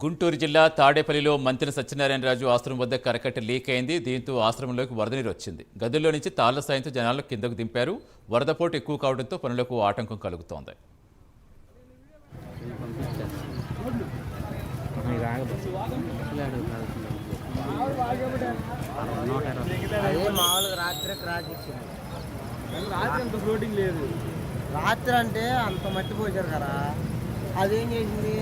గుంటూరు జిల్లా తాడేపల్లిలో మంత్రి సత్యనారాయణరాజు ఆశ్రమం వద్ద కరకట్ట లీక్ అయింది. దీంతో ఆశ్రమంలోకి వరద నీరు వచ్చింది. గదుల్లో నుంచి తాళ్ల సాయంతో జనాలను కిందకు దింపారు. వరద పోటు ఎక్కువ కావడంతో పనులకు ఆటంకం కలుగుతోంది. రాత్రి అంటే అంత మట్టి పోసారు కదా, అదేం చేసింది